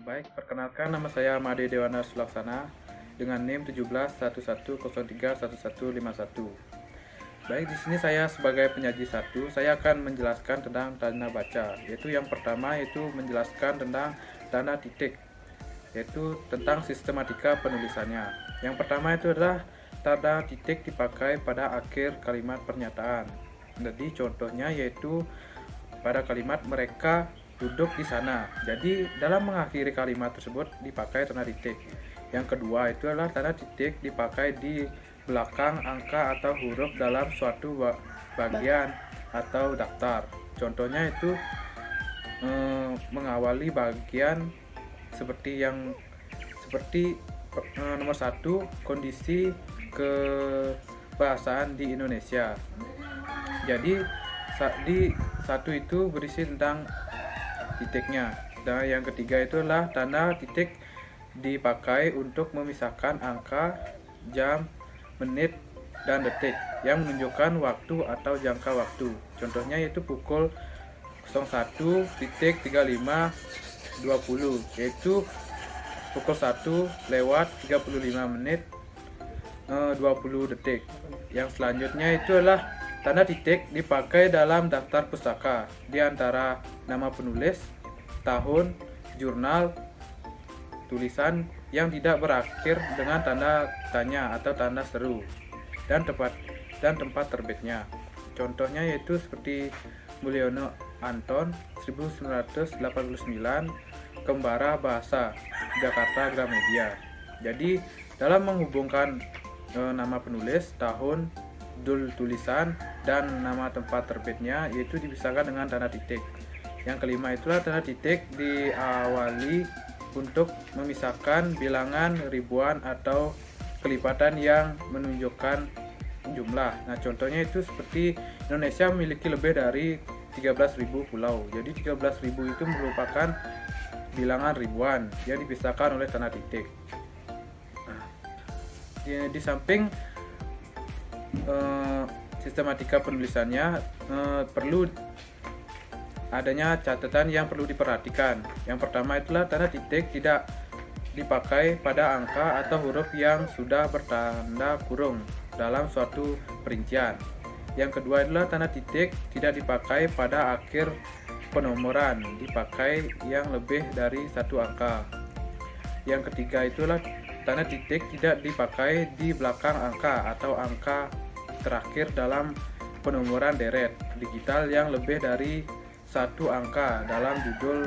Baik, perkenalkan nama saya Made Dewana Sulaksana dengan NIM 1711031151. Baik, di sini saya sebagai penyaji satu, saya akan menjelaskan tentang tanda baca, yaitu yang pertama yaitu menjelaskan tentang tanda titik, yaitu tentang sistematika penulisannya. Yang pertama itu adalah tanda titik dipakai pada akhir kalimat pernyataan. Jadi contohnya yaitu pada kalimat mereka duduk di sana. Jadi dalam mengakhiri kalimat tersebut dipakai tanda titik. Yang kedua itu adalah tanda titik dipakai di belakang angka atau huruf dalam suatu bagian atau daftar. Contohnya itu mengawali bagian seperti nomor 1, kondisi kebahasaan di Indonesia. Jadi di satu itu berisi tentang titiknya. Dan yang ketiga itu adalah tanda titik dipakai untuk memisahkan angka, jam, menit, dan detik yang menunjukkan waktu atau jangka waktu. Contohnya yaitu pukul 01.35.20, yaitu pukul 1 lewat 35 menit 20 detik. Yang selanjutnya itu adalah tanda titik dipakai dalam daftar pustaka di antara nama penulis, tahun, jurnal, tulisan yang tidak berakhir dengan tanda tanya atau tanda seru, dan tempat terbitnya. Contohnya yaitu seperti Mulyono Anton 1989, Kembara Bahasa, Jakarta Gramedia. Jadi dalam menghubungkan nama penulis, tahun, judul tulisan, dan nama tempat terbitnya yaitu dipisahkan dengan tanda titik. Yang kelima itulah tanda titik diawali untuk memisahkan bilangan ribuan atau kelipatan yang menunjukkan jumlah. Nah, contohnya itu seperti Indonesia memiliki lebih dari 13.000 pulau. Jadi 13.000 itu merupakan bilangan ribuan yang dipisahkan oleh tanda titik. Nah, di samping sistematika penulisannya perlu adanya catatan yang perlu diperhatikan. Yang pertama itulah tanda titik tidak dipakai pada angka atau huruf yang sudah bertanda kurung dalam suatu perincian. Yang kedua adalah tanda titik tidak dipakai pada akhir penomoran, dipakai yang lebih dari satu angka. Yang ketiga itulah tanda titik tidak dipakai di belakang angka atau angka terakhir dalam penomoran deret digital yang lebih dari satu angka dalam judul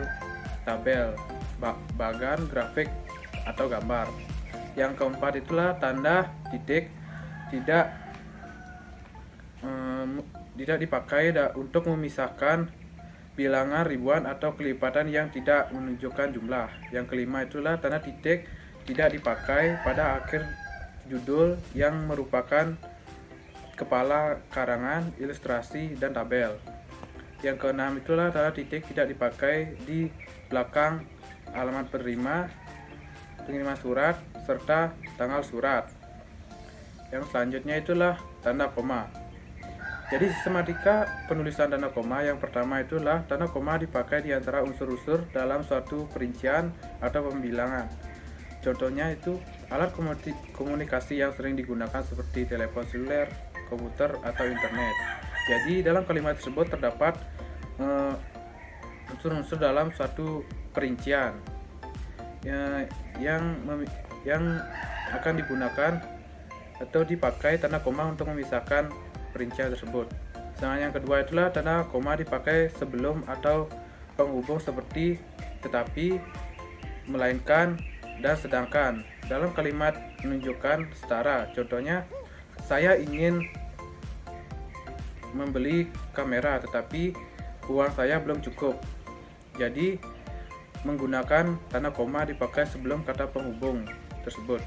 tabel, bagan, grafik, atau gambar. Yang keempat itulah tanda titik tidak dipakai untuk memisahkan bilangan ribuan atau kelipatan yang tidak menunjukkan jumlah. Yang kelima itulah tanda titik tidak dipakai pada akhir judul yang merupakan kepala karangan, ilustrasi, dan tabel. Yang keenam itulah tanda titik tidak dipakai di belakang alamat pengiriman surat serta tanggal surat. Yang selanjutnya itulah tanda koma. Jadi sistematika penulisan tanda koma yang pertama itulah tanda koma dipakai di antara unsur-unsur dalam suatu perincian atau pembilangan. Contohnya itu alat komunikasi yang sering digunakan seperti telepon seluler, komputer, atau internet. Jadi dalam kalimat tersebut terdapat unsur-unsur dalam suatu perincian yang akan digunakan atau dipakai tanda koma untuk memisahkan perincian tersebut. Sedangkan yang kedua itulah tanda koma dipakai sebelum atau penghubung seperti tetapi, melainkan, dan sedangkan dalam kalimat menunjukkan setara. Contohnya, saya ingin membeli kamera tetapi uang saya belum cukup. Jadi menggunakan tanda koma dipakai sebelum kata penghubung tersebut.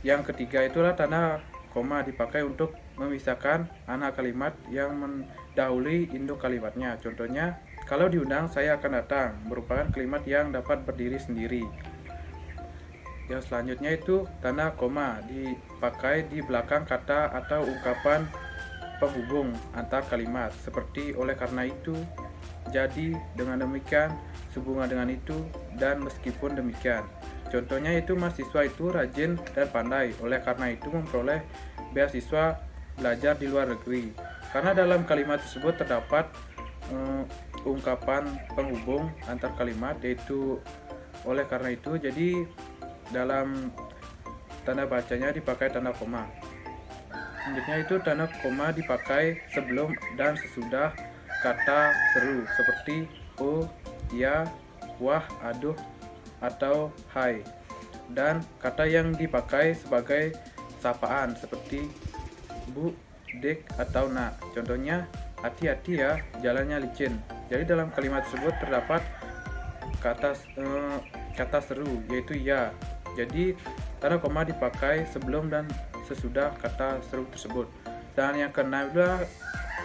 Yang ketiga itulah tanda koma dipakai untuk memisahkan anak kalimat yang mendahului induk kalimatnya. Contohnya, kalau diundang saya akan datang, merupakan kalimat yang dapat berdiri sendiri. Yang selanjutnya itu tanda koma dipakai di belakang kata atau ungkapan penghubung antar kalimat seperti oleh karena itu, Jadi dengan demikian sehubungan dengan itu dan meskipun demikian. Contohnya itu mahasiswa itu rajin dan pandai, oleh karena itu memperoleh beasiswa belajar di luar negeri. Karena dalam kalimat tersebut terdapat ungkapan penghubung antar kalimat, yaitu oleh karena itu. Jadi dalam tanda bacanya dipakai tanda koma. Selanjutnya itu tanda koma dipakai sebelum dan sesudah kata seru seperti oh, ya, wah, aduh, atau hai, dan kata yang dipakai sebagai sapaan seperti bu, dek, atau nak. Contohnya hati-hati ya, jalannya licin. Jadi dalam kalimat tersebut terdapat kata seru yaitu ya. Jadi tanda koma dipakai sebelum dan sesudah kata seru tersebut. Dan yang keenam adalah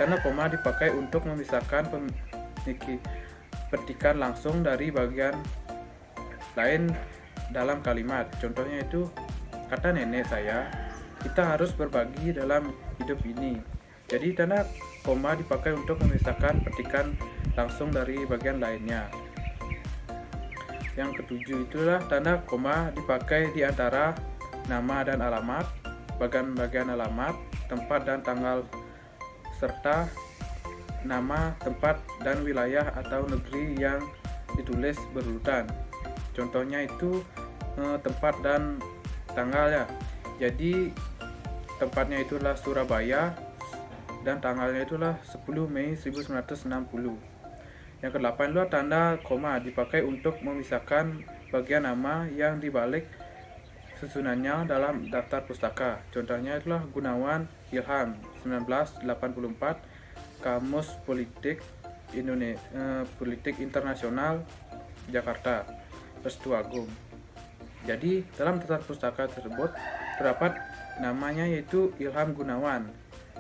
tanda koma dipakai untuk memisahkan petikan langsung dari bagian lain dalam kalimat. Contohnya itu kata nenek saya, kita harus berbagi dalam hidup ini. Jadi tanda koma dipakai untuk memisahkan petikan langsung dari bagian lainnya. Yang ketujuh itulah tanda koma dipakai di antara nama dan alamat, bagian-bagian alamat, tempat dan tanggal, serta nama, tempat, dan wilayah atau negeri yang ditulis berurutan. Contohnya itu tempat dan tanggal ya. Jadi tempatnya itulah Surabaya dan tanggalnya itulah 10 Mei 1960. Yang ke-8 adalah tanda koma dipakai untuk memisahkan bagian nama yang dibalik susunannya dalam daftar pustaka. Contohnya itulah Gunawan Ilham 1984, Kamus Politik Politik Internasional Jakarta, Restu Agung. Jadi dalam daftar pustaka tersebut terdapat namanya yaitu Ilham Gunawan.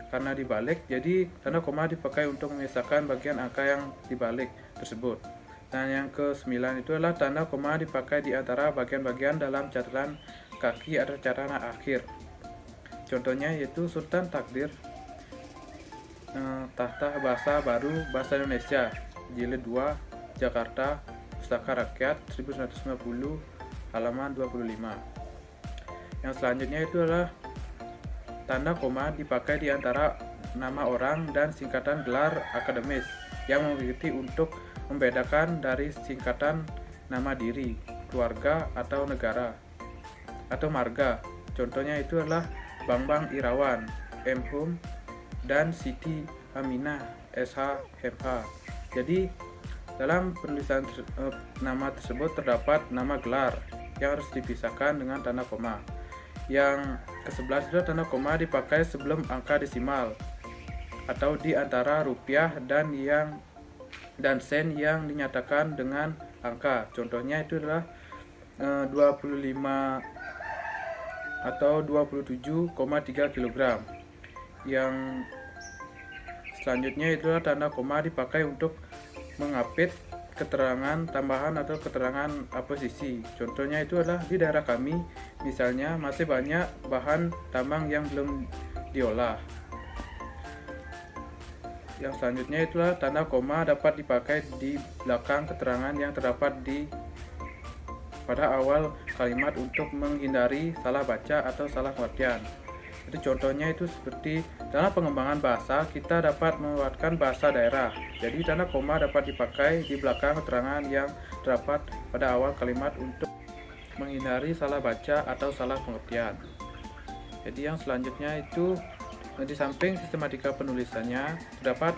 Karena dibalik, jadi tanda koma dipakai untuk memisahkan bagian angka yang dibalik tersebut. Dan yang ke-9 itu adalah tanda koma dipakai di antara bagian-bagian dalam catatan kaki atau catatan akhir. Contohnya yaitu Sultan Takdir, Tahta Bahasa Baru Bahasa Indonesia, Jilid 2, Jakarta, Pustaka Rakyat 1950, halaman 25. Yang selanjutnya itu adalah tanda koma dipakai di antara nama orang dan singkatan gelar akademis yang mengikuti untuk membedakan dari singkatan nama diri, keluarga, atau negara, atau marga. Contohnya itu adalah Bambang Irawan, M. Hum, dan Siti Aminah, SH, MH. Jadi dalam penulisan nama tersebut terdapat nama gelar yang harus dipisahkan dengan tanda koma. Yang ke-11 itu tanda koma dipakai sebelum angka desimal atau di antara rupiah dan sen yang dinyatakan dengan angka. Contohnya itu adalah 25 atau 27,3 kg. Yang selanjutnya itulah tanda koma dipakai untuk mengapit keterangan tambahan atau keterangan aposisi. Contohnya itu adalah di daerah kami misalnya masih banyak bahan tambang yang belum diolah. Yang selanjutnya itulah tanda koma dapat dipakai di belakang keterangan yang terdapat pada awal kalimat untuk menghindari salah baca atau salah pengertian. Itu contohnya itu seperti dalam pengembangan bahasa kita dapat menguatkan bahasa daerah. Jadi tanda koma dapat dipakai di belakang keterangan yang terdapat pada awal kalimat untuk menghindari salah baca atau salah pengertian. Jadi yang selanjutnya itu di samping sistematika penulisannya terdapat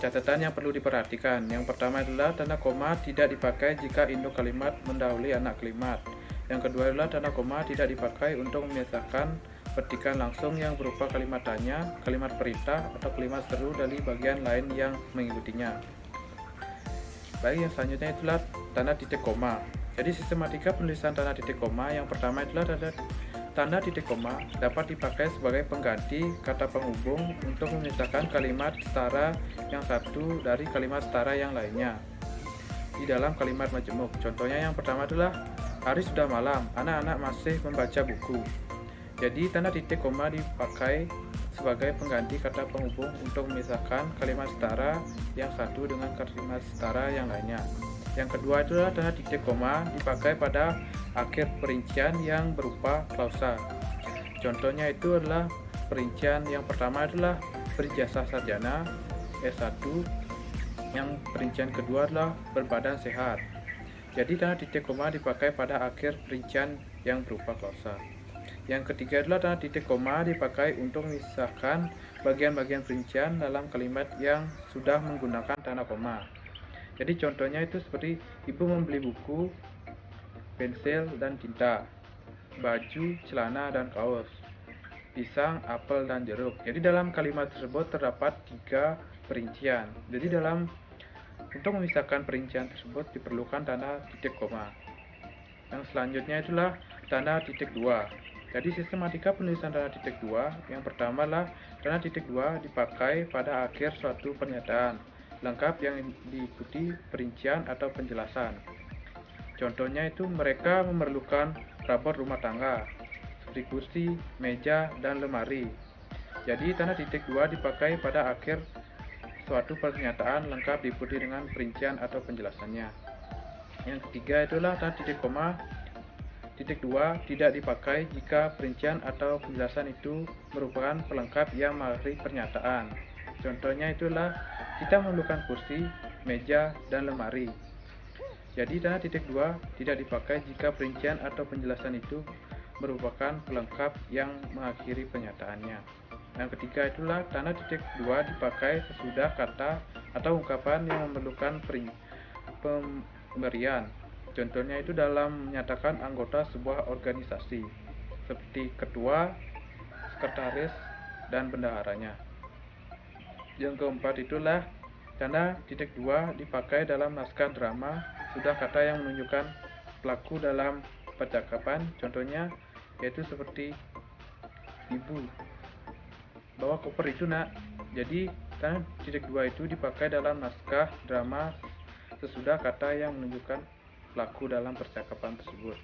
catatan yang perlu diperhatikan. Yang pertama adalah tanda koma tidak dipakai jika induk kalimat mendahului anak kalimat. Yang kedua adalah tanda koma tidak dipakai untuk memisahkan petikan langsung yang berupa kalimat tanya, kalimat perintah, atau kalimat seru dari bagian lain yang mengikutinya. Baik, yang selanjutnya itulah tanda titik koma. Jadi sistematika penulisan tanda titik koma yang pertama adalah tanda titik koma dapat dipakai sebagai pengganti kata penghubung untuk memisahkan kalimat setara yang satu dari kalimat setara yang lainnya di dalam kalimat majemuk. Contohnya yang pertama adalah hari sudah malam, anak-anak masih membaca buku. Jadi tanda titik koma dipakai sebagai pengganti kata penghubung untuk memisahkan kalimat setara yang satu dengan kalimat setara yang lainnya. Yang kedua itulah tanda titik koma dipakai pada akhir perincian yang berupa klausa. Contohnya itu adalah perincian yang pertama adalah berijazah sarjana S1, yang perincian kedua adalah berbadan sehat. Jadi tanda titik koma dipakai pada akhir perincian yang berupa klausa. Yang ketiga adalah tanda titik koma dipakai untuk memisahkan bagian-bagian perincian dalam kalimat yang sudah menggunakan tanda koma. Jadi contohnya itu seperti ibu membeli buku, pensil, dan tinta, baju, celana, dan kaos, pisang, apel, dan jeruk. Jadi dalam kalimat tersebut terdapat 3 perincian. Jadi untuk memisahkan perincian tersebut diperlukan tanda titik koma. Yang selanjutnya itulah tanda titik 2. Jadi sistematika penulisan tanda titik 2, yang pertama adalah tanda titik 2 dipakai pada akhir suatu pernyataan lengkap yang diikuti perincian atau penjelasan. Contohnya itu mereka memerlukan rapor rumah tangga seperti kursi, meja, dan lemari. Jadi tanda titik 2 dipakai pada akhir suatu pernyataan lengkap diikuti dengan perincian atau penjelasannya. Yang ketiga itulah tanda titik koma titik 2 tidak dipakai jika perincian atau penjelasan itu merupakan pelengkap yang mengakhiri pernyataan. Contohnya itulah kita memerlukan kursi, meja, dan lemari. Jadi tanda titik 2 tidak dipakai jika perincian atau penjelasan itu merupakan pelengkap yang mengakhiri pernyataannya. Yang ketiga itulah tanda titik 2 dipakai sesudah kata atau ungkapan yang memerlukan pemberian. Contohnya itu dalam menyatakan anggota sebuah organisasi seperti ketua, sekretaris, dan bendaharanya. Yang keempat itulah tanda titik 2 dipakai dalam naskah drama sudah kata yang menunjukkan pelaku dalam percakapan. Contohnya yaitu seperti ibu, bawa koper itu nak. Jadi tanda titik 2 itu dipakai dalam naskah drama sesudah kata yang menunjukkan pelaku dalam percakapan tersebut.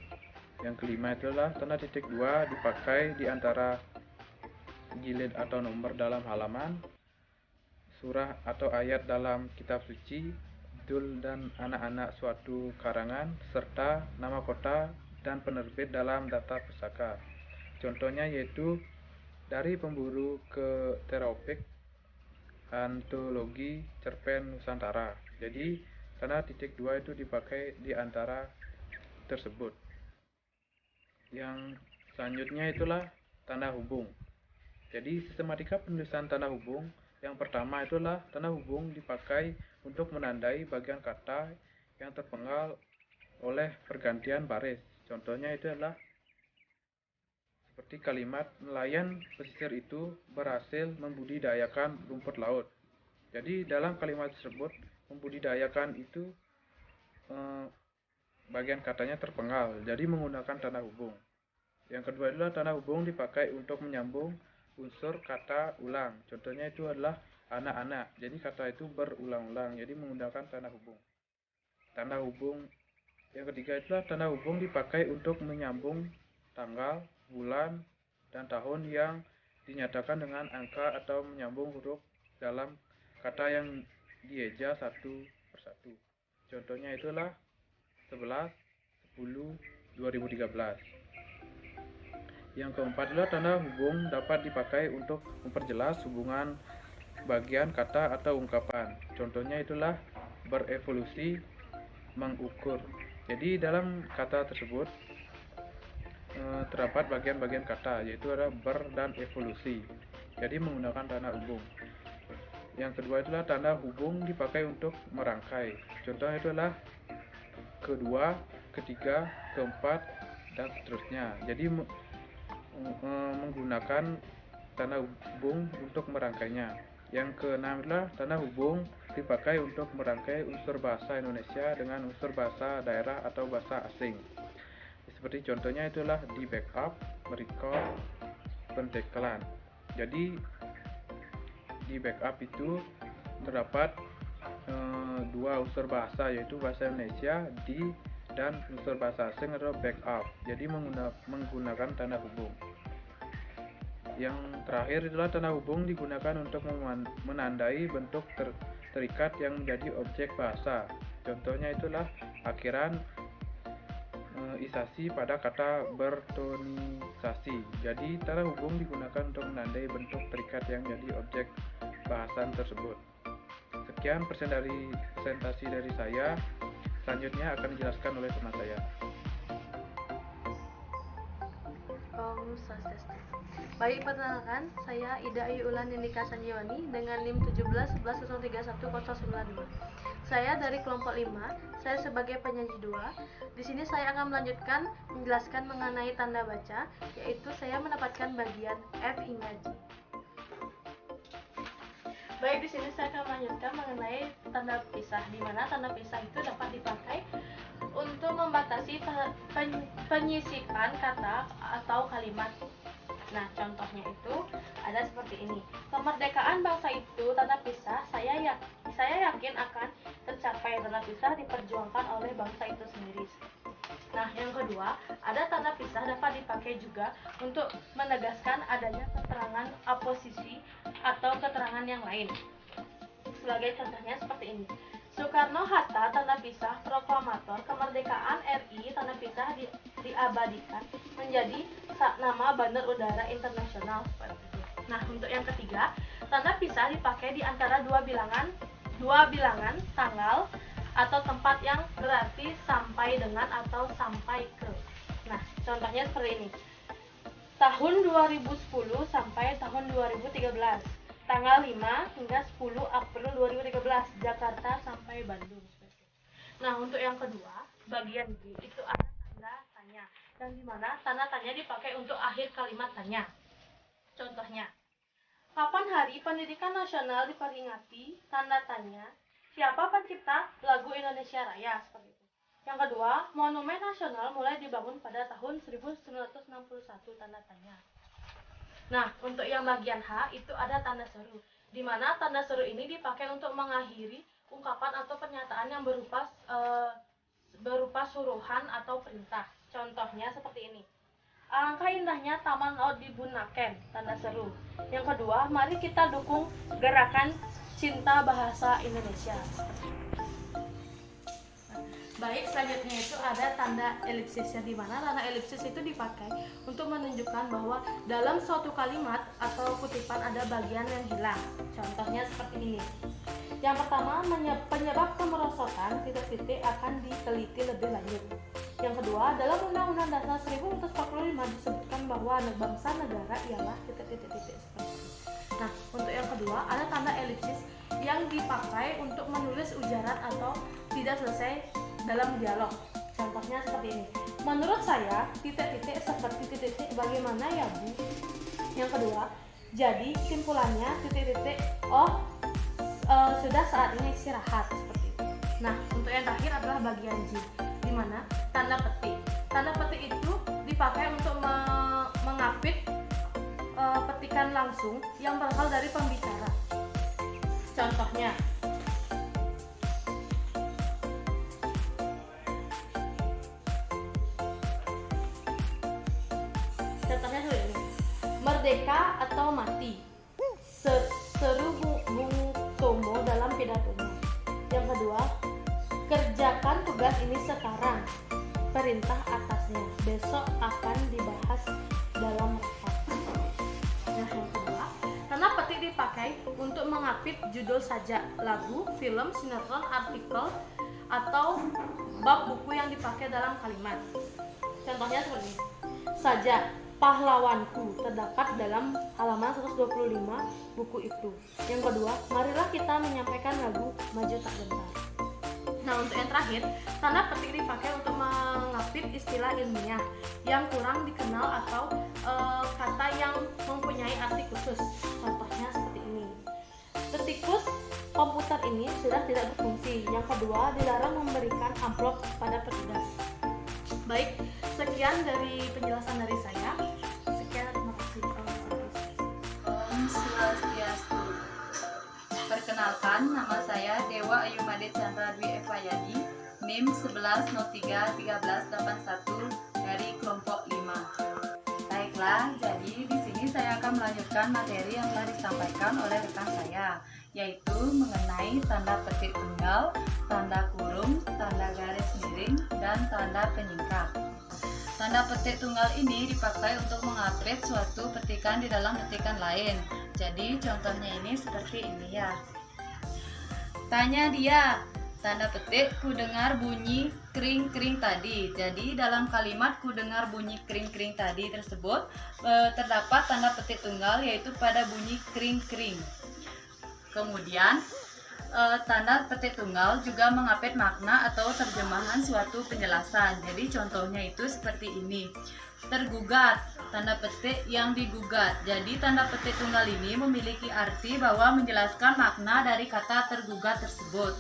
Yang kelima itulah tanda titik 2 dipakai di antara jilid atau nomor dalam halaman, surah atau ayat dalam kitab suci, judul dan anak-anak suatu karangan, serta nama kota dan penerbit dalam daftar pustaka. Contohnya yaitu Dari Pemburu ke Teropik, Antologi Cerpen Nusantara. Jadi tanda titik 2 itu dipakai di antara tersebut. Yang selanjutnya itulah tanda hubung. Jadi sistematika penulisan tanda hubung yang pertama itulah tanda hubung dipakai untuk menandai bagian kata yang terpenggal oleh pergantian baris. Contohnya itu adalah seperti kalimat nelayan pesisir itu berhasil membudidayakan rumput laut. Jadi dalam kalimat tersebut membudidayakan itu bagian katanya terpenggal, jadi menggunakan tanda hubung. Yang kedua adalah tanda hubung dipakai untuk menyambung unsur kata ulang. Contohnya itu adalah anak-anak. Jadi kata itu berulang-ulang, jadi menggunakan tanda hubung. Tanda hubung yang ketiga itulah tanda hubung dipakai untuk menyambung tanggal, bulan, dan tahun yang dinyatakan dengan angka atau menyambung huruf dalam kata yang dieja satu persatu. Contohnya itulah 11, 10, 2013. Yang keempat adalah tanda hubung dapat dipakai untuk memperjelas hubungan bagian kata atau ungkapan. Contohnya itulah berevolusi, mengukur. Jadi dalam kata tersebut terdapat bagian-bagian kata, yaitu ada ber dan evolusi. Jadi menggunakan tanda hubung. Yang kedua itulah tanda hubung dipakai untuk merangkai. Contohnya itulah kedua, ketiga, keempat, dan seterusnya. Jadi menggunakan tanda hubung untuk merangkainya. Yang keenam adalah tanda hubung dipakai untuk merangkai unsur bahasa Indonesia dengan unsur bahasa daerah atau bahasa asing. Seperti contohnya itulah di backup, merecall, pentekelan. Jadi di backup itu terdapat dua unsur bahasa, yaitu bahasa Indonesia di dan unsur bahasa asing atau backup. Jadi menggunakan tanda hubung. Yang terakhir adalah tanda hubung digunakan untuk menandai bentuk terikat yang menjadi objek bahasa. Contohnya itulah akhiran isasi pada kata bertonisasi. Jadi tanda hubung digunakan untuk menandai bentuk terikat yang menjadi objek bahasan tersebut. Sekian presentasi dari saya. Selanjutnya akan dijelaskan oleh teman saya. Baik, perkenalkan, saya Ida Ayu Ulan Nindika Sanjiwani dengan NIM 1711031092. Saya dari kelompok 5, saya sebagai penyaji 2. Di sini saya akan melanjutkan menjelaskan mengenai tanda baca, yaitu saya mendapatkan bagian F hingga G. Baik, di sini saya akan melanjutkan mengenai tanda pisah, di mana tanda pisah itu dapat dipakai untuk membatasi penyisipan kata atau kalimat. Nah, contohnya itu ada seperti ini. Kemerdekaan bangsa itu, tanda pisah, saya yakin akan tercapai. Tanda pisah diperjuangkan oleh bangsa itu sendiri. Nah, yang kedua, ada tanda pisah dapat dipakai juga untuk menegaskan adanya keterangan oposisi atau keterangan yang lain. Sebagai contohnya seperti ini. Soekarno-Hatta, tanda pisah, proklamator kemerdekaan RI, tanda pisah diabadikan menjadi nama bandar udara internasional seperti itu. Nah, untuk yang ketiga, tanda pisah dipakai di antara dua bilangan tanggal atau tempat yang berarti sampai dengan atau sampai ke. Nah, contohnya seperti ini. Tahun 2010 sampai tahun 2013. Tanggal 5 hingga 10 April 2013, Jakarta sampai Bandung. Nah, untuk yang kedua, bagian G itu ada tanda tanya, yang dimana tanda tanya dipakai untuk akhir kalimat tanya. Contohnya, kapan Hari Pendidikan Nasional diperingati? Tanda tanya. Siapa pencipta lagu Indonesia Raya? Seperti itu. Yang kedua, Monumen Nasional mulai dibangun pada tahun 1961, tanda tanya. Nah, untuk yang bagian H itu ada tanda seru, di mana tanda seru ini dipakai untuk mengakhiri ungkapan atau pernyataan yang berupa suruhan atau perintah. Contohnya seperti ini. Alangkah indahnya Taman Laut di Bunaken, tanda seru. Yang kedua, mari kita dukung gerakan cinta bahasa Indonesia. Baik, selanjutnya itu ada tanda elipsis, yang dimana tanda elipsis itu dipakai untuk menunjukkan bahwa dalam suatu kalimat atau kutipan ada bagian yang hilang. Contohnya seperti ini. Yang pertama, penyebab kemerosotan titik-titik akan diteliti lebih lanjut. Yang kedua, dalam Undang-Undang Dasar 1945 disebutkan bahwa bangsa negara ialah titik-titik seperti itu. Nah, untuk yang kedua ada tanda elipsis yang dipakai untuk menulis ujaran atau tidak selesai dalam dialog. Contohnya seperti ini. Menurut saya, titik-titik seperti titik-titik bagaimana ya, Bu? Yang kedua, jadi simpulannya titik-titik sudah saatnya istirahat, seperti itu. Nah, untuk yang terakhir adalah bagian J, di mana tanda petik. Tanda petik itu dipakai untuk mengapit petikan langsung yang berasal dari pembicara. Contohnya, seperti ini. Merdeka atau mati, seru Bung Tomo dalam pidatonya. Yang kedua, kerjakan tugas ini sekarang, perintah atasnya, besok akan dibahas dalam rapat. Nah, yang kedua, tanda petik dipakai untuk mengapit judul sajak, lagu, film, sinetron, artikel, atau bab buku yang dipakai dalam kalimat. Contohnya seperti ini. Sajak, pahlawanku, terdapat dalam halaman 125 buku itu. Yang kedua, marilah kita menyampaikan lagu Maju Tak Gentar. Nah, untuk yang terakhir, tanda petik dipakai untuk mengapit istilah ilmiah yang kurang dikenal atau kata yang mempunyai arti khusus. Contohnya seperti ini. Detikus komputer ini sudah tidak berfungsi. Yang kedua, dilarang memberikan amplop pada petugas. Baik, sekian dari penjelasan dari saya. Sekian, terima kasih. Om Swastiastu. Perkenalkan, nama saya Dewa Ayumade Chandra Dwi Evayadi, NIM 11031381 dari kelompok 5. Baiklah, jadi di sini saya akan melanjutkan materi yang telah disampaikan oleh rekan saya, yaitu mengenai tanda petik tunggal, tanda kurung, tanda garis miring, dan tanda penyingkat. Tanda petik tunggal ini dipakai untuk mengupdate suatu petikan di dalam petikan lain. Jadi contohnya ini seperti ini ya. Tanya dia, tanda petik ku dengar bunyi kring-kring tadi. Jadi dalam kalimat ku dengar bunyi kring-kring tadi tersebut terdapat tanda petik tunggal, yaitu pada bunyi kring-kring. Kemudian tanda petik tunggal juga mengupdate makna atau terjemahan suatu penjelasan. Jadi contohnya itu seperti ini. Tergugat, tanda petik yang digugat. Jadi tanda petik tunggal ini memiliki arti bahwa menjelaskan makna dari kata tergugat tersebut.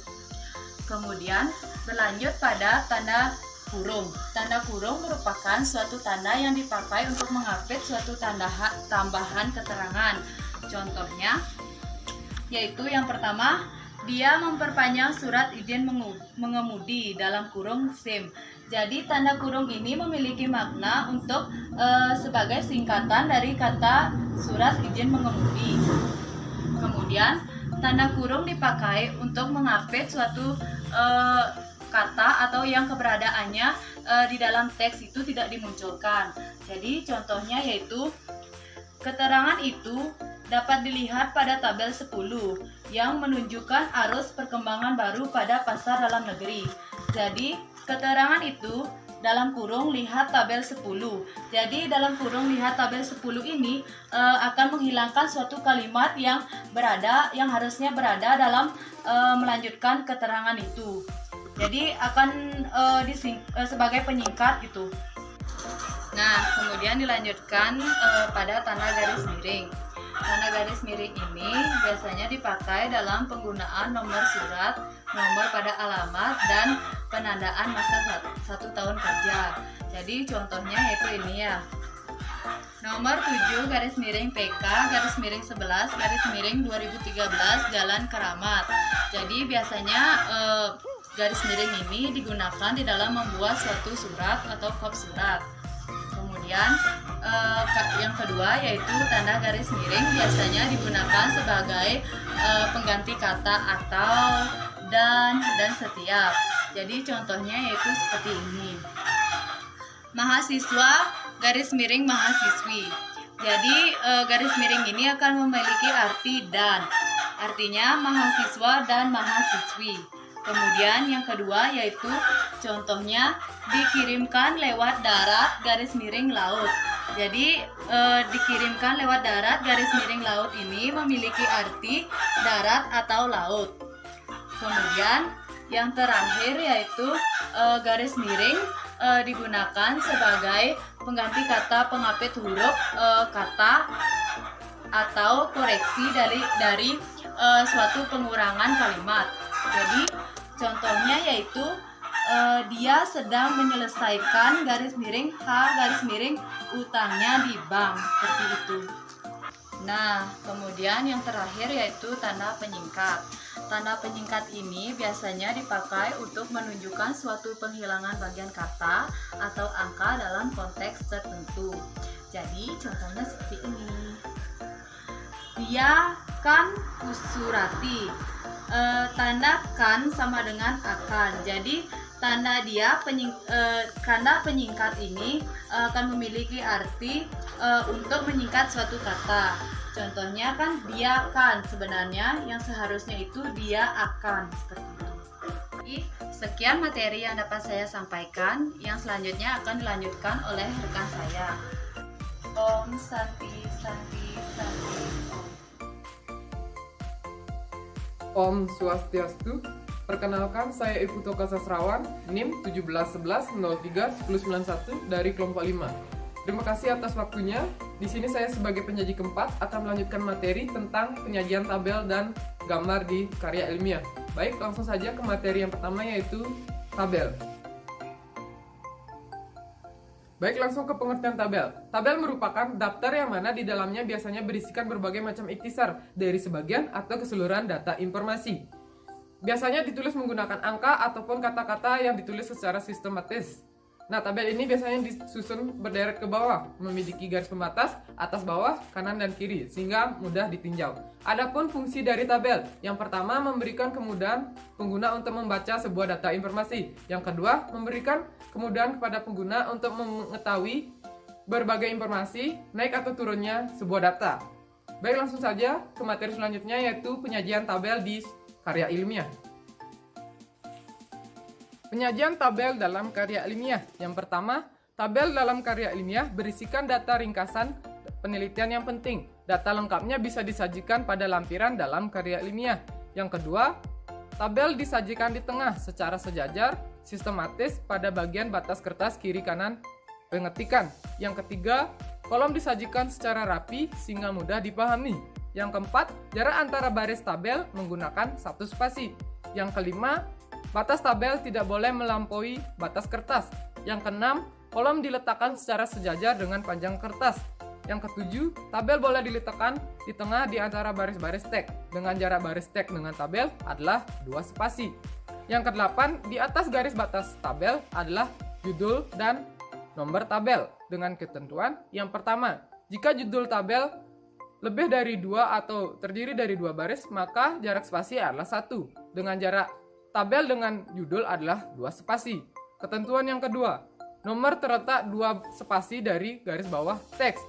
Kemudian berlanjut pada tanda kurung. Tanda kurung merupakan suatu tanda yang dipakai untuk mengupdate suatu tambahan keterangan. Contohnya yaitu yang pertama, dia memperpanjang surat izin mengemudi dalam kurung SIM. Jadi tanda kurung ini memiliki makna untuk sebagai singkatan dari kata surat izin mengemudi. Kemudian tanda kurung dipakai untuk mengupdate suatu kata atau yang keberadaannya di dalam teks itu tidak dimunculkan. Jadi contohnya yaitu keterangan itu dapat dilihat pada tabel 10 yang menunjukkan arus perkembangan baru pada pasar dalam negeri. Jadi keterangan itu dalam kurung lihat tabel 10. Jadi dalam kurung lihat tabel 10 ini akan menghilangkan suatu kalimat yang harusnya berada dalam melanjutkan keterangan itu. Jadi akan sebagai penyingkat gitu. Nah, kemudian dilanjutkan pada tanda garis miring. Tanda garis miring ini biasanya dipakai dalam penggunaan nomor surat, nomor pada alamat, dan penandaan masa 1 tahun kerja. Jadi contohnya yaitu ini ya. Nomor 7 garis miring PK garis miring 11 garis miring 2013 Jalan Keramat. Jadi biasanya garis miring ini digunakan di dalam membuat suatu surat atau kop surat. Kemudian yang kedua yaitu tanda garis miring biasanya digunakan sebagai pengganti kata atau dan setiap. Jadi contohnya yaitu seperti ini. Mahasiswa garis miring mahasiswi. Jadi garis miring ini akan memiliki arti dan. Artinya mahasiswa dan mahasiswi. Kemudian yang kedua yaitu contohnya dikirimkan lewat darat garis miring laut. Jadi dikirimkan lewat darat garis miring laut ini memiliki arti darat atau laut. Kemudian yang terakhir yaitu garis miring digunakan sebagai pengganti kata pengapit huruf kata atau koreksi dari suatu pengurangan kalimat. Jadi contohnya yaitu dia sedang menyelesaikan garis miring garis miring utangnya di bank, seperti itu. Nah, kemudian yang terakhir yaitu tanda penyingkat. Tanda penyingkat ini biasanya dipakai untuk menunjukkan suatu penghilangan bagian kata atau angka dalam konteks tertentu. Jadi contohnya seperti ini. Dia kan kusurati. Tanda kan sama dengan akan. Jadi tanda penyingkat ini akan memiliki arti untuk menyingkat suatu kata. Contohnya kan dia kan, sebenarnya yang seharusnya itu dia akan, seperti itu. Jadi, sekian materi yang dapat saya sampaikan. Yang selanjutnya akan dilanjutkan oleh rekan saya. Om Santi Santi Santi Om Swastiastu. Perkenalkan, saya Ibu Toka Sasrawan, NIM 1711031091 dari kelompok 5. Terima kasih atas waktunya. Di sini saya sebagai penyaji keempat akan melanjutkan materi tentang penyajian tabel dan gambar di karya ilmiah. Baik, langsung saja ke materi yang pertama yaitu tabel. Baik, langsung ke pengertian tabel. Tabel merupakan daftar yang mana di dalamnya biasanya berisikan berbagai macam ikhtisar dari sebagian atau keseluruhan data informasi. Biasanya ditulis menggunakan angka ataupun kata-kata yang ditulis secara sistematis. Nah, tabel ini biasanya disusun berderet ke bawah, memiliki garis pembatas atas bawah, kanan dan kiri, sehingga mudah ditinjau. Adapun fungsi dari tabel, yang pertama memberikan kemudahan pengguna untuk membaca sebuah data informasi. Yang kedua, memberikan kemudahan kepada pengguna untuk mengetahui berbagai informasi, naik atau turunnya sebuah data. Baik, langsung saja ke materi selanjutnya, yaitu penyajian tabel di karya ilmiah. Penyajian tabel dalam karya ilmiah. Yang pertama, tabel dalam karya ilmiah berisikan data ringkasan penelitian yang penting. Data lengkapnya bisa disajikan pada lampiran dalam karya ilmiah. Yang kedua, tabel disajikan di tengah secara sejajar, sistematis pada bagian batas kertas kiri kanan pengetikan. Yang ketiga, kolom disajikan secara rapi sehingga mudah dipahami. Yang keempat, jarak antara baris tabel menggunakan 1 spasi. Yang kelima, batas tabel tidak boleh melampaui batas kertas. Yang keenam, kolom diletakkan secara sejajar dengan panjang kertas. Yang ketujuh, tabel boleh diletakkan di tengah di antara baris-baris teks dengan jarak baris teks dengan tabel adalah 2 spasi. Yang kedelapan, di atas garis batas tabel adalah judul dan nomor tabel dengan ketentuan. Yang pertama, jika judul tabel lebih dari 2 atau terdiri dari 2 baris, maka jarak spasi adalah 1. Dengan jarak tabel dengan judul adalah 2 spasi. Ketentuan yang kedua, nomor terletak 2 spasi dari garis bawah teks.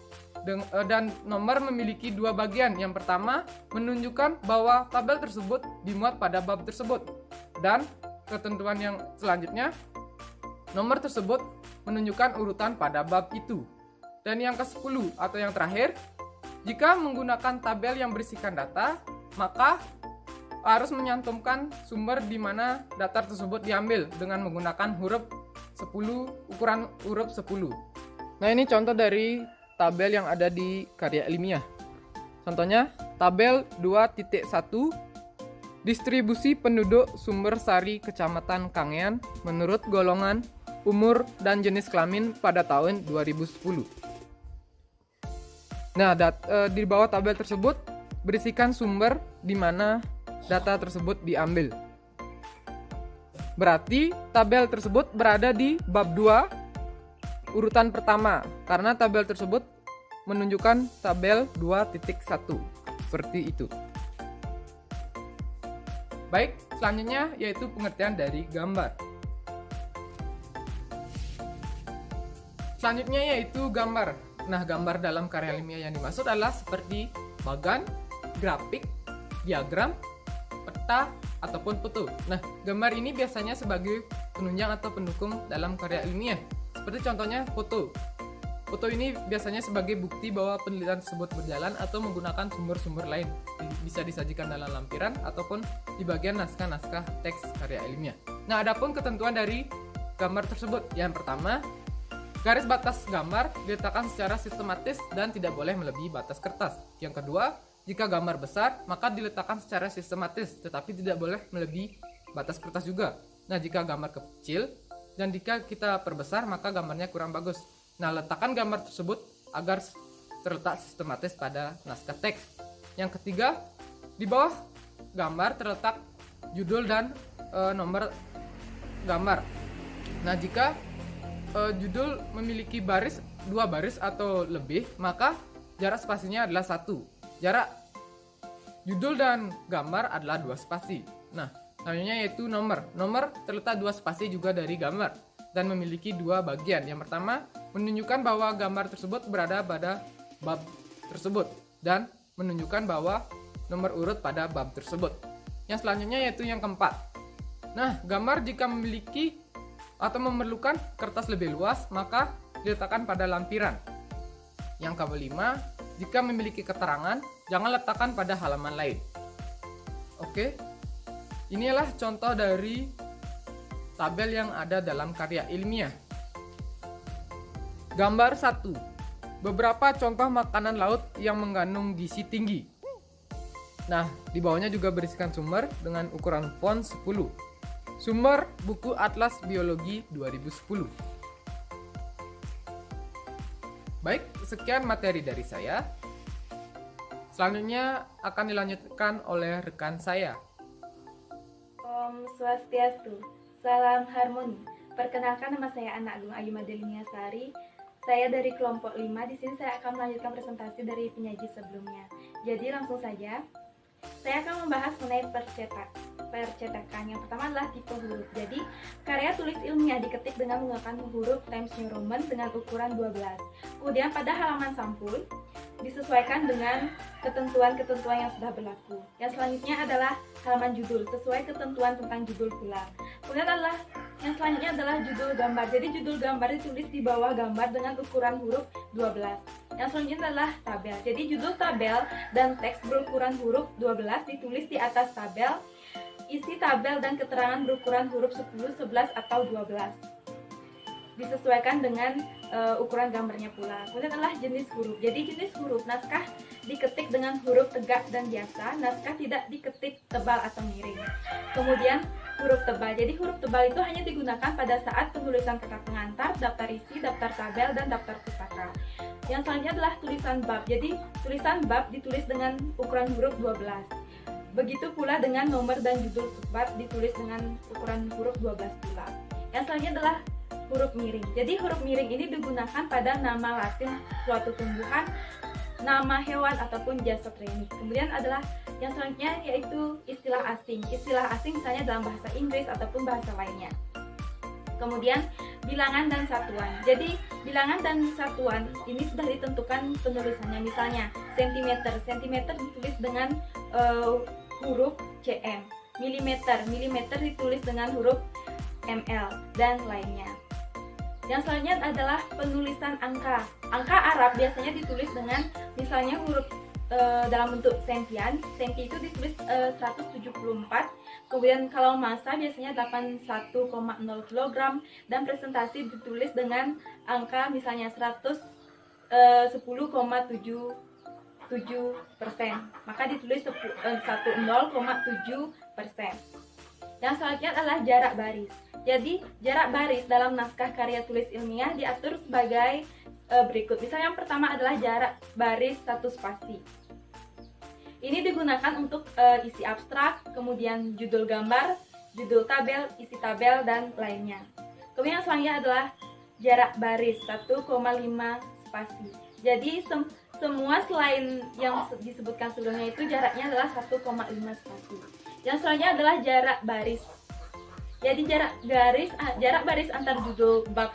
Dan nomor memiliki 2 bagian. Yang pertama, menunjukkan bahwa tabel tersebut dimuat pada bab tersebut. Dan ketentuan yang selanjutnya, nomor tersebut menunjukkan urutan pada bab itu. Dan yang ke-10 atau yang terakhir, jika menggunakan tabel yang berisikan data, maka harus menyantumkan sumber di mana data tersebut diambil dengan menggunakan huruf 10, ukuran huruf 10. Nah, ini contoh dari tabel yang ada di karya ilmiah. Contohnya, tabel 2.1 distribusi penduduk Sumber Sari Kecamatan Kangean menurut golongan, umur, dan jenis kelamin pada tahun 2010. Nah, di bawah tabel tersebut berisikan sumber di mana data tersebut diambil. Berarti tabel tersebut berada di bab 2 urutan pertama karena tabel tersebut menunjukkan tabel 2.1 seperti itu. Baik, selanjutnya yaitu pengertian dari gambar. Selanjutnya yaitu gambar. Nah, gambar dalam karya ilmiah yang dimaksud adalah seperti bagan, grafik, diagram, peta, ataupun foto. Nah, gambar ini biasanya sebagai penunjang atau pendukung dalam karya ilmiah. Seperti contohnya foto. Foto ini biasanya sebagai bukti bahwa penelitian tersebut berjalan atau menggunakan sumber-sumber lain. Bisa disajikan dalam lampiran ataupun di bagian naskah-naskah teks karya ilmiah. Nah, adapun ketentuan dari gambar tersebut. Yang pertama, garis batas gambar diletakkan secara sistematis dan tidak boleh melebihi batas kertas. Yang kedua, jika gambar besar, maka diletakkan secara sistematis, tetapi tidak boleh melebihi batas kertas juga. Nah, jika gambar kecil, dan jika kita perbesar, maka gambarnya kurang bagus. Nah, letakkan gambar tersebut agar terletak sistematis pada naskah teks. Yang ketiga, di bawah gambar terletak judul dan nomor gambar. Nah, jika judul memiliki dua baris atau lebih, maka jarak spasinya adalah 1. Jarak judul dan gambar adalah 2 spasi. Nah, selanjutnya yaitu nomor. Nomor terletak 2 spasi juga dari gambar dan memiliki 2 bagian. Yang pertama, menunjukkan bahwa gambar tersebut berada pada bab tersebut dan menunjukkan bahwa nomor urut pada bab tersebut. Yang selanjutnya yaitu yang keempat. Nah, gambar jika memiliki atau memerlukan kertas lebih luas, maka diletakkan pada lampiran. Yang kelima, jika memiliki keterangan, jangan letakkan pada halaman lain. Oke, inilah contoh dari tabel yang ada dalam karya ilmiah. Gambar 1. Beberapa contoh makanan laut yang mengandung gizi tinggi. Nah, di bawahnya juga berisikan sumber dengan ukuran font 10. Sumber buku Atlas Biologi 2010. Baik, sekian materi dari saya. Selanjutnya akan dilanjutkan oleh rekan saya. Om Swastiastu, salam harmoni. Perkenalkan, nama saya Ana Agung Ayu Madeline Sari. Saya dari kelompok 5. Di sini saya akan melanjutkan presentasi dari penyaji sebelumnya. Jadi langsung saja. Saya akan membahas mengenai percetakan. Yang pertama adalah tipe huruf. Jadi, karya tulis ilmiah diketik dengan menggunakan huruf Times New Roman dengan ukuran 12. Kemudian pada halaman sampul disesuaikan dengan ketentuan-ketentuan yang sudah berlaku. Yang selanjutnya adalah halaman judul, sesuai ketentuan tentang judul pula. Kemudian yang selanjutnya adalah judul gambar. Jadi judul gambar ditulis di bawah gambar dengan ukuran huruf 12. Yang selanjutnya adalah tabel. Jadi judul tabel dan teks berukuran huruf 12 ditulis di atas tabel. Isi tabel dan keterangan berukuran huruf 10, 11, atau 12. Disesuaikan dengan ukuran gambarnya pula. Kemudian adalah jenis huruf. Jadi jenis huruf, naskah diketik dengan huruf tegak dan biasa, naskah tidak diketik tebal atau miring. Kemudian huruf tebal. Jadi huruf tebal itu hanya digunakan pada saat penulisan kata pengantar, daftar isi, daftar tabel, dan daftar pustaka. Yang selanjutnya adalah tulisan bab. Jadi tulisan bab ditulis dengan ukuran huruf 12. Begitu pula dengan nomor dan judul subbab ditulis dengan ukuran huruf 12 pula. Yang selanjutnya adalah huruf miring. Jadi huruf miring ini digunakan pada nama Latin suatu tumbuhan, nama hewan, ataupun jasad remik. Kemudian adalah yang selanjutnya yaitu istilah asing. Istilah asing misalnya dalam bahasa Inggris ataupun bahasa lainnya. Kemudian bilangan dan satuan. Jadi bilangan dan satuan ini sudah ditentukan penulisannya. Misalnya sentimeter. Sentimeter ditulis dengan huruf cm. Milimeter ditulis dengan huruf ml, dan lainnya. Yang selanjutnya adalah penulisan angka. Angka Arab biasanya ditulis dengan misalnya huruf dalam bentuk sentian. Senti itu ditulis 174. Kemudian kalau massa biasanya 81,0 kg, dan presentasi ditulis dengan angka misalnya 10,77%. Maka ditulis 10,7%. Yang selanjutnya adalah jarak baris. Jadi jarak baris dalam naskah karya tulis ilmiah diatur sebagai berikut. Misalnya yang pertama adalah jarak baris 1 spasi. Ini digunakan untuk isi abstrak, kemudian judul gambar, judul tabel, isi tabel, dan lainnya. Kemudian yang selanjutnya adalah jarak baris 1,5 spasi. Jadi semua selain yang disebutkan sebelumnya itu jaraknya adalah 1,5 spasi. Yang selanjutnya adalah jarak baris. Jadi jarak baris antar judul bab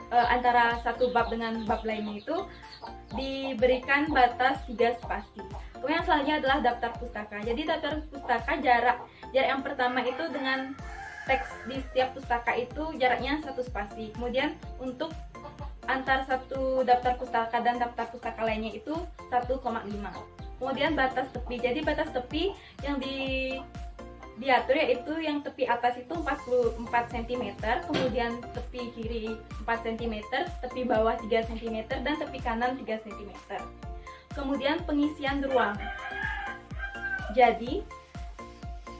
antara satu bab dengan bab lainnya itu diberikan batas 3 spasi. Kemudian yang selanjutnya adalah daftar pustaka. Jadi daftar pustaka jarak yang pertama itu dengan teks di setiap pustaka itu jaraknya 1 spasi. Kemudian untuk antar satu daftar pustaka dan daftar pustaka lainnya itu 1,5. Kemudian batas tepi. Jadi batas tepi yang diatur yaitu yang tepi atas itu 44 cm, kemudian tepi kiri 4 cm, tepi bawah 3 cm, dan tepi kanan 3 cm. Kemudian pengisian ruang. Jadi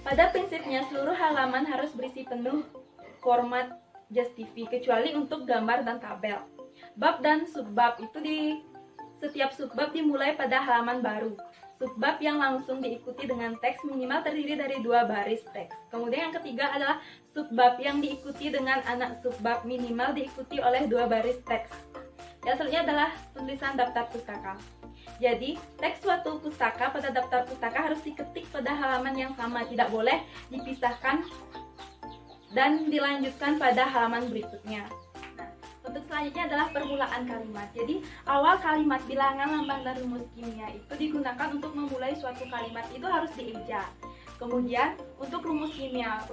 pada prinsipnya seluruh halaman harus berisi penuh format Justifi kecuali untuk gambar dan tabel. Bab dan subbab itu setiap subbab dimulai pada halaman baru. Subbab yang langsung diikuti dengan teks minimal terdiri dari 2 baris teks. Kemudian yang ketiga adalah subbab yang diikuti dengan anak subbab minimal diikuti oleh 2 baris teks. Yang selanjutnya adalah penulisan daftar pustaka. Jadi, teks suatu pustaka pada daftar pustaka harus diketik pada halaman yang sama, tidak boleh dipisahkan dan dilanjutkan pada halaman berikutnya. Untuk selanjutnya adalah permulaan kalimat. Jadi awal kalimat, bilangan, lambang, dan rumus kimia itu digunakan untuk memulai suatu kalimat itu harus dieja. Kemudian untuk rumus kimia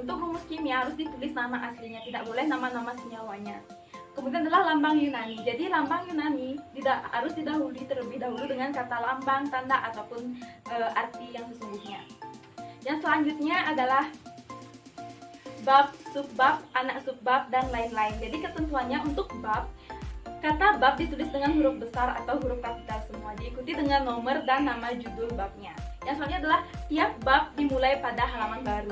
harus ditulis nama aslinya, tidak boleh nama-nama senyawanya. Kemudian adalah lambang Yunani. Jadi lambang Yunani harus didahului terlebih dahulu dengan kata lambang, tanda, ataupun arti yang sesungguhnya. Yang selanjutnya adalah bab, subbab, anak subbab, dan lain-lain. Jadi ketentuannya untuk bab, kata bab ditulis dengan huruf besar atau huruf kapital semua, diikuti dengan nomor dan nama judul babnya. Yang selanjutnya adalah tiap bab dimulai pada halaman baru.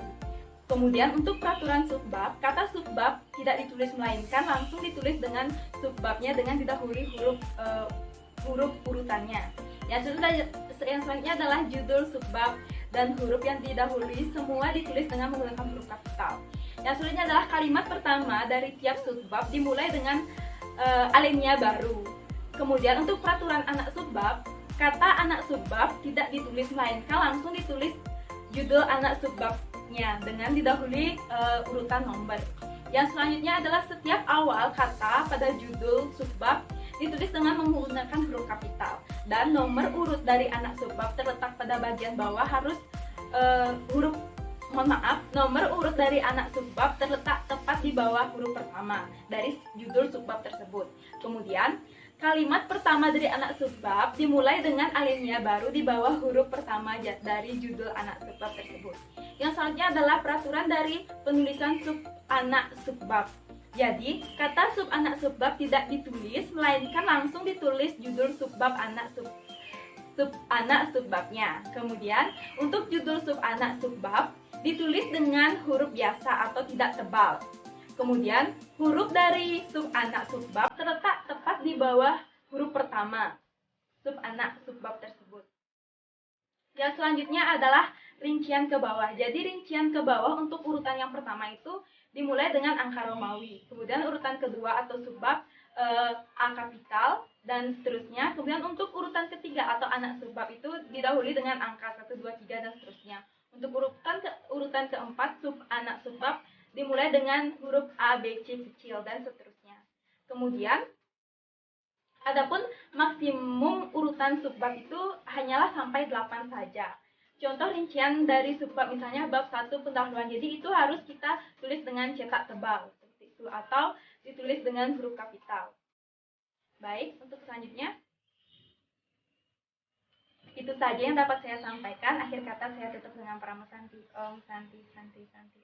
Kemudian untuk peraturan subbab, kata subbab tidak ditulis melainkan langsung ditulis dengan subbabnya dengan didahului huruf urutannya. Yang selanjutnya adalah judul subbab dan huruf yang didahului semua ditulis dengan menggunakan huruf kapital. Yang selanjutnya adalah kalimat pertama dari tiap subbab dimulai dengan alinea baru. Kemudian untuk peraturan anak subbab, kata anak subbab tidak ditulis melainkan langsung ditulis judul anak subbabnya dengan didahului urutan nomor. Yang selanjutnya adalah setiap awal kata pada judul subbab ditulis dengan menggunakan huruf kapital, dan nomor urut dari anak subbab terletak pada bagian bawah harus nomor urut dari anak subbab terletak tepat di bawah huruf pertama dari judul subbab tersebut. Kemudian kalimat pertama dari anak subbab dimulai dengan alinea baru di bawah huruf pertama dari judul anak subbab tersebut. Yang selanjutnya adalah peraturan dari penulisan sub anak subbab. Jadi, kata sub anak subbab tidak ditulis, melainkan langsung ditulis judul subbab anak subbabnya. Kemudian, untuk judul sub anak subbab ditulis dengan huruf biasa atau tidak tebal. Kemudian, huruf dari sub anak subbab terletak tepat di bawah huruf pertama sub anak subbab tersebut. Yang selanjutnya adalah rincian ke bawah. Jadi, rincian ke bawah untuk urutan yang pertama itu dimulai dengan angka Romawi. Kemudian urutan kedua atau subbab A kapital dan seterusnya. Kemudian untuk urutan ketiga atau anak subbab itu didahului dengan angka 1, 2, 3 dan seterusnya. Untuk urutan keempat sub anak subbab dimulai dengan huruf A, B, C kecil dan seterusnya. Kemudian adapun maksimum urutan subbab itu hanyalah sampai 8 saja. Contoh rincian dari subbab misalnya bab 1 pendahuluan. Jadi itu harus kita tulis dengan cetak tebal seperti itu atau ditulis dengan huruf kapital. Baik, untuk selanjutnya itu saja yang dapat saya sampaikan. Akhir kata saya tutup dengan Paramesanti. Om Santi Santi Santi.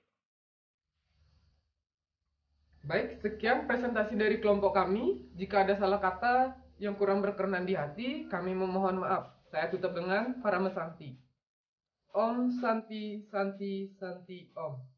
Baik, sekian presentasi dari kelompok kami. Jika ada salah kata yang kurang berkenan di hati, kami memohon maaf. Saya tutup dengan Paramesanti. Om Santi Santi Santi Om.